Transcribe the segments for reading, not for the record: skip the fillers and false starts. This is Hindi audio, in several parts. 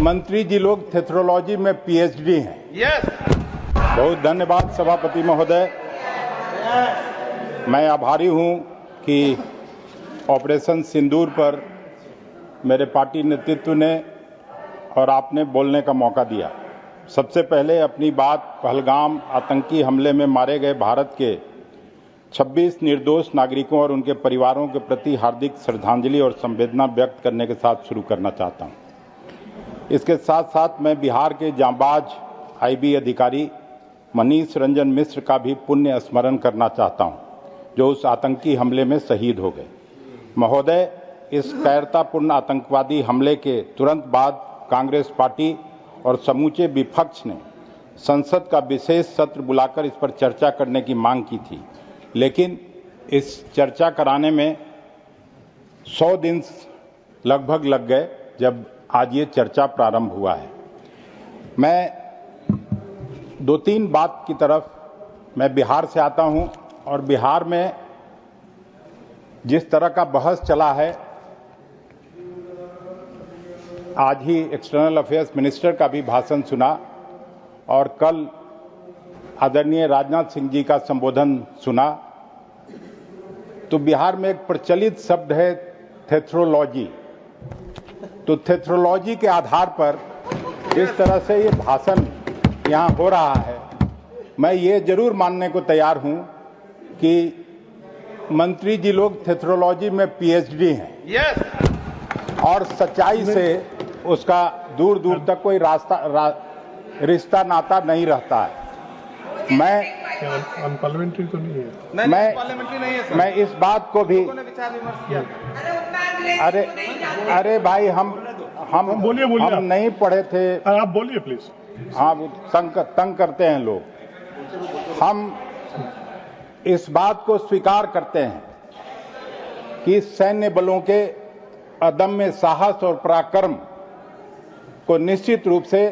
मंत्री जी लोग थेथरोलॉजी में पीएचडी हैं। यस। बहुत धन्यवाद सभापति महोदय। मैं आभारी हूं कि ऑपरेशन सिंदूर पर मेरे पार्टी नेतृत्व ने और आपने बोलने का मौका दिया। सबसे पहले अपनी बात पहलगाम आतंकी हमले में मारे गए भारत के 26 निर्दोष नागरिकों और उनके परिवारों के प्रति हार्दिक श्रद्धांजलि और संवेदना व्यक्त करने के साथ शुरू करना चाहता हूं। इसके साथ साथ मैं बिहार के जांबाज आईबी अधिकारी मनीष रंजन मिश्र का भी पुण्य स्मरण करना चाहता हूं, जो उस आतंकी हमले में शहीद हो गए। महोदय, इस कायरतापूर्ण आतंकवादी हमले के तुरंत बाद कांग्रेस पार्टी और समूचे विपक्ष ने संसद का विशेष सत्र बुलाकर इस पर चर्चा करने की मांग की थी, लेकिन इस चर्चा कराने में 100 दिन लगभग लग गए, जब आज ये चर्चा प्रारंभ हुआ है। मैं 2-3 बात की तरफ, मैं बिहार से आता हूं और बिहार में जिस तरह का बहस चला है, आज ही एक्सटर्नल अफेयर्स मिनिस्टर का भी भाषण सुना और कल आदरणीय राजनाथ सिंह जी का संबोधन सुना। तो बिहार में एक प्रचलित शब्द है थेथरोलॉजी। तो थेथरोलॉजी के आधार पर जिस तरह से ये भाषण यहां हो रहा है, मैं ये जरूर मानने को तैयार हूं कि मंत्री जी लोग थेथरोलॉजी में पीएचडी हैं। यस। और सच्चाई से उसका दूर दूर तक कोई रिश्ता नाता नहीं रहता है। पार्लियामेंट्री तो नहीं है। पार्लियामेंट्री नहीं है सर। मैं इस बात को भी विचार विमर्श किया। अरे भाई, हम बोलिए हम नहीं पढ़े थे। आप बोलिए प्लीज। हाँ, तंग करते हैं लोग। हम इस बात को स्वीकार करते हैं कि सैन्य बलों के अदम्य साहस और पराक्रम को निश्चित रूप से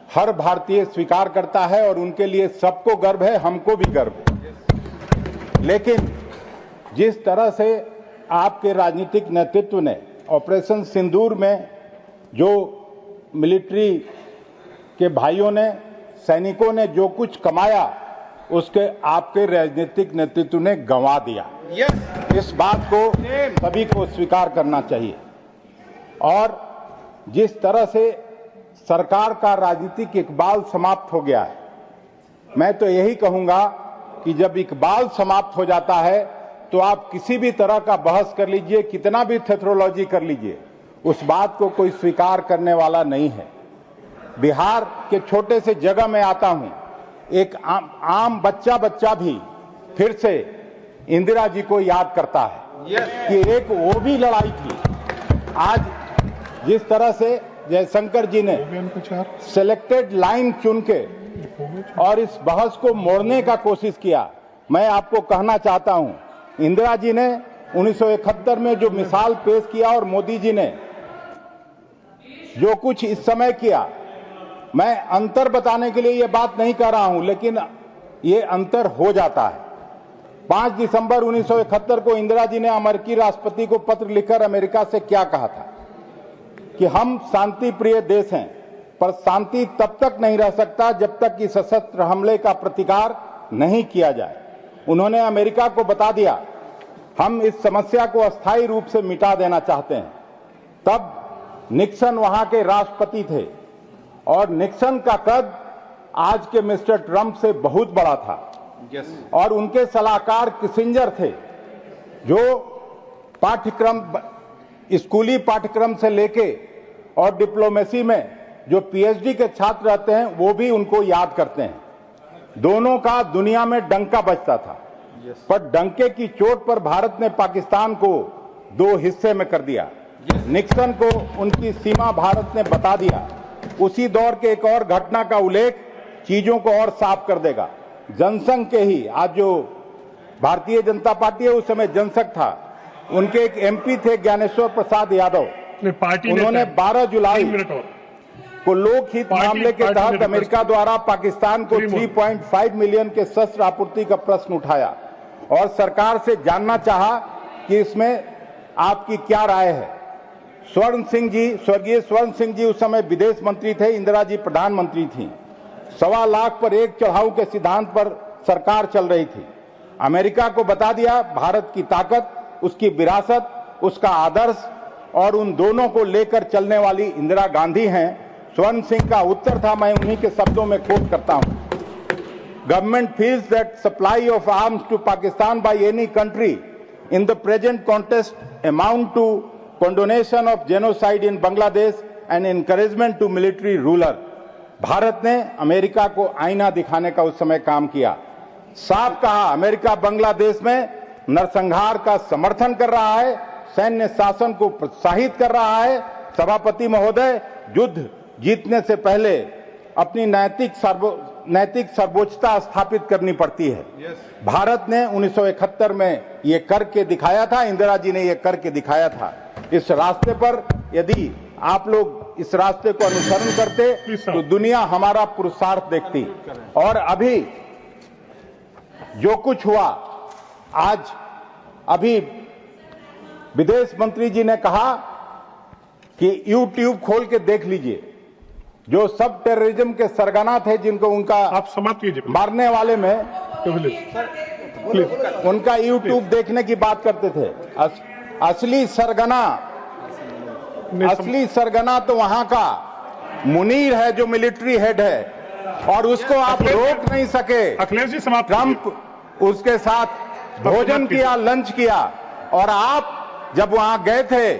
हर भारतीय स्वीकार करता है और उनके लिए सबको गर्व है, हमको भी गर्व है। लेकिन जिस तरह से आपके राजनीतिक नेतृत्व ने ऑपरेशन सिंदूर में जो मिलिट्री के भाइयों ने, सैनिकों ने जो कुछ कमाया, उसके आपके राजनीतिक नेतृत्व ने गंवा दिया। इस बात को सभी को स्वीकार करना चाहिए। और जिस तरह से सरकार का राजनीतिक इकबाल समाप्त हो गया है, मैं तो यही कहूंगा कि जब इकबाल समाप्त हो जाता है तो आप किसी भी तरह का बहस कर लीजिए, कितना भी थेथरोलॉजी कर लीजिए, उस बात को कोई स्वीकार करने वाला नहीं है। बिहार के छोटे से जगह में आता हूं, एक आम बच्चा भी फिर से इंदिरा जी को याद करता है कि एक वो भी लड़ाई थी। आज जिस तरह से जयशंकर जी ने सिलेक्टेड लाइन चुन के और इस बहस को मोड़ने का कोशिश किया, मैं आपको कहना चाहता हूं, इंदिरा जी ने 1971 में जो मिसाल पेश किया और मोदी जी ने जो कुछ इस समय किया, मैं अंतर बताने के लिए ये बात नहीं कर रहा हूं, लेकिन ये अंतर हो जाता है। 5 दिसंबर 1971 को इंदिरा जी ने अमेरिकी राष्ट्रपति को पत्र लिखकर अमेरिका से क्या कहा था कि हम शांति प्रिय देश हैं, पर शांति तब तक नहीं रह सकता जब तक कि सशस्त्र हमले का प्रतिकार नहीं किया जाए। उन्होंने अमेरिका को बता दिया, हम इस समस्या को अस्थायी रूप से मिटा देना चाहते हैं। तब निक्सन वहां के राष्ट्रपति थे और निक्सन का कद आज के मिस्टर ट्रंप से बहुत बड़ा था। और उनके सलाहकार किसिंजर थे, जो पाठ्यक्रम, स्कूली पाठ्यक्रम से लेके और डिप्लोमेसी में जो पीएचडी के छात्र रहते हैं, वो भी उनको याद करते हैं। दोनों का दुनिया में डंका बजता था, पर डंके की चोट पर भारत ने पाकिस्तान को 2 हिस्से में कर दिया। निक्सन को उनकी सीमा भारत ने बता दिया। उसी दौर के एक और घटना का उल्लेख चीजों को और साफ कर देगा। जनसंघ के ही, आज जो भारतीय जनता पार्टी है, उस समय जनसंघ था, उनके एक एमपी थे ज्ञानेश्वर प्रसाद यादव, उन्होंने 12 जुलाई को लोकहित मामले के तहत अमेरिका द्वारा पाकिस्तान को 3.5 मिलियन के शस्त्र आपूर्ति का प्रश्न उठाया और सरकार से जानना चाहा कि इसमें आपकी क्या राय है। स्वर्ण सिंह जी, स्वर्गीय स्वर्ण सिंह जी उस समय विदेश मंत्री थे, इंदिरा जी प्रधानमंत्री थी। 1.25 लाख पर एक चढ़ाऊ के सिद्धांत पर सरकार चल रही थी। अमेरिका को बता दिया भारत की ताकत, उसकी विरासत, उसका आदर्श और उन दोनों को लेकर चलने वाली इंदिरा गांधी हैं। स्वर्ण सिंह का उत्तर था, मैं उन्हीं के शब्दों में कोट करता हूं। Government feels that supply of arms to Pakistan by any country in the present context amount to condonation of genocide in Bangladesh and encouragement to military ruler. Bharat ने अमेरिका को आईना दिखाने का उस समय काम किया। साफ कहा, अमेरिका बांग्लादेश में नरसंहार का समर्थन कर रहा है, सैन्य शासन को प्रोत्साहित कर रहा है। सभापति महोदय, युद्ध जीतने से पहले अपनी नैतिक सर्वोच्चता स्थापित करनी पड़ती है। भारत ने 1971 में ये करके दिखाया था, इंदिरा जी ने ये करके दिखाया था। इस रास्ते पर यदि आप लोग इस रास्ते को अनुसरण करते तो दुनिया हमारा पुरुषार्थ देखती। और अभी जो कुछ हुआ, आज अभी विदेश मंत्री जी ने कहा कि YouTube खोल के देख लीजिए, जो सब टेररिज्म के सरगना थे, जिनको उनका आप समाप्त कीजिए मारने वाले में प्लीज। उनका YouTube देखने की बात करते थे। असली सरगना तो वहां का मुनीर है, जो मिलिट्री हेड है, और उसको आप रोक नहीं सके। अखिलेश जी समाप्त। ट्रंप उसके साथ भोजन किया, लंच किया, और आप जब वहां गए थे,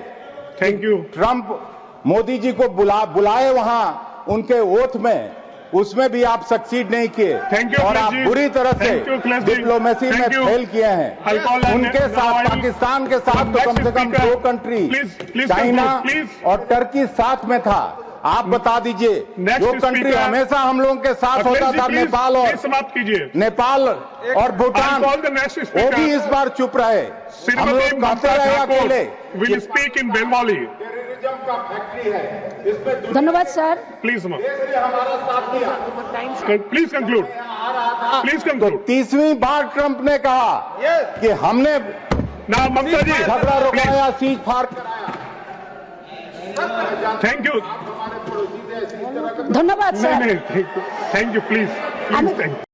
thank you, Trump Modi ji को बुलाए वहां उनके ओथ में, उसमें भी आप सक्सीड नहीं किए। थैंक यू, और आप बुरी तरह से डिप्लोमेसी में फेल किए हैं। उनके साथ, पाकिस्तान के साथ तो कम से कम 2 कंट्री, चाइना और टर्की साथ में था। आप बता दीजिए, जो कंट्री हमेशा हम लोगों के साथ होता था, नेपाल और समाप्त कीजिए, नेपाल और भूटान, वो भी इस बार चुप रहे। हम लोग कहते रहे अकेले। Will speak in Bengali. का फैक्ट्री है, इसमें धन्यवाद सर। प्लीज हमारा साथ दिया। Please conclude, please conclude. 30वीं बार ट्रंप ने कहा कि हमने ना ममता जी झगड़ा रुकाया, सीज फायर कराया। थैंक यू, हमारे पड़ोसी थे, धन्यवाद सर। Thank you, please, thank you.